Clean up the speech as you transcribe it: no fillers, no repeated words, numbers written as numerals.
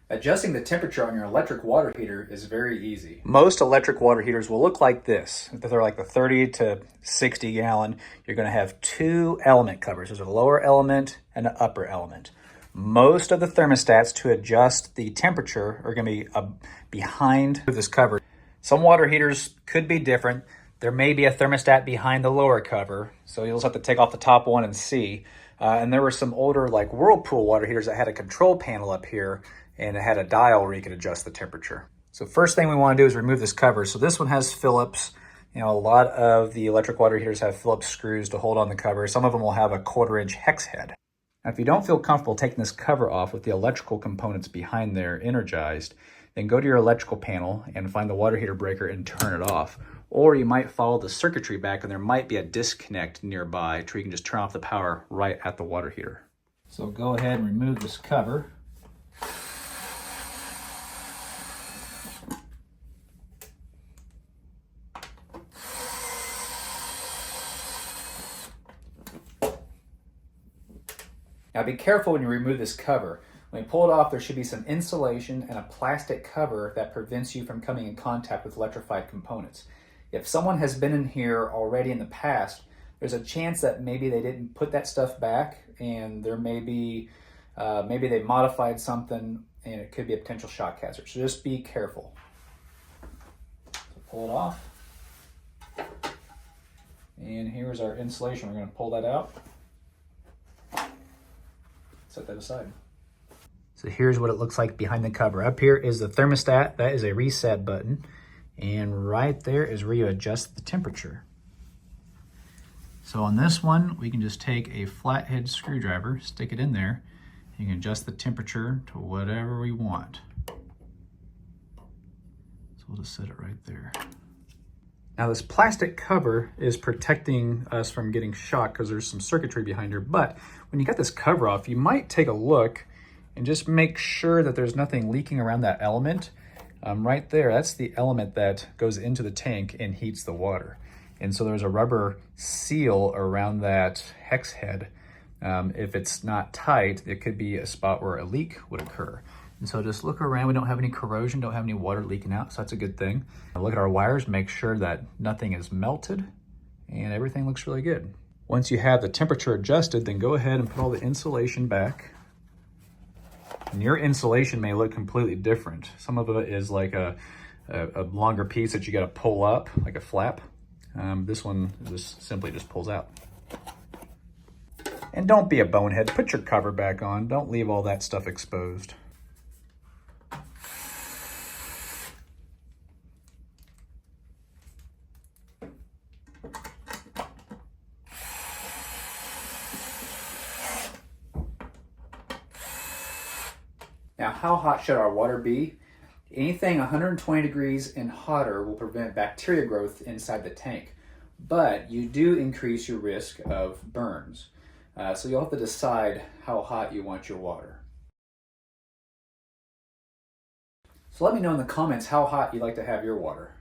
Adjusting the temperature on your electric water heater is very easy. Most electric water heaters will look like this. If they're like the 30 to 60 gallon, you're going to have two element covers. There's a lower element and an upper element. Most of the thermostats to adjust the temperature are going to be behind this cover. Some water heaters could be different. There may be a thermostat behind the lower cover, so you'll just have to take off the top one and see. And there were some older like Whirlpool water heaters that had a control panel up here, and it had a dial where you could adjust the temperature. So first thing we want to do is remove this cover. So this one has Phillips. You know, a lot of the electric water heaters have Phillips screws to hold on the cover. Some of them will have a 1/4-inch hex head. Now, if you don't feel comfortable taking this cover off with the electrical components behind there energized, then go to your electrical panel and find the water heater breaker and turn it off. Or you might follow the circuitry back and there might be a disconnect nearby to where you can just turn off the power right at the water heater. So go ahead and remove this cover. Now be careful when you remove this cover. When you pull it off, there should be some insulation and a plastic cover that prevents you from coming in contact with electrified components. If someone has been in here already in the past, there's a chance that maybe they didn't put that stuff back, and there may be, maybe they modified something, and it could be a potential shock hazard. So just be careful. So pull it off. And here's our insulation. We're going to pull that out. Set that aside. So here's what it looks like behind the cover. Up here is the thermostat. That is a reset button. And right there is where you adjust the temperature. So on this one, we can just take a flathead screwdriver, stick it in there. You can adjust the temperature to whatever we want. So we'll just set it right there. Now this plastic cover is protecting us from getting shocked because there's some circuitry behind here, but when you got this cover off, you might take a look and just make sure that there's nothing leaking around that element. Right there, that's the element that goes into the tank and heats the water. And so there's a rubber seal around that hex head. If it's not tight, it could be a spot where a leak would occur. And so just look around. We don't have any corrosion, don't have any water leaking out, so that's a good thing. Look at our wires, make sure that nothing is melted, and everything looks really good. Once you have the temperature adjusted, then go ahead and put all the insulation back. And your insulation may look completely different. Some of it is like a longer piece that you got to pull up, like a flap. This one just simply pulls out. And don't be a bonehead. Put your cover back on. Don't leave all that stuff exposed. Now, how hot should our water be? Anything 120 degrees and hotter will prevent bacteria growth inside the tank, but you do increase your risk of burns. So you'll have to decide how hot you want your water. So let me know in the comments how hot you'd like to have your water.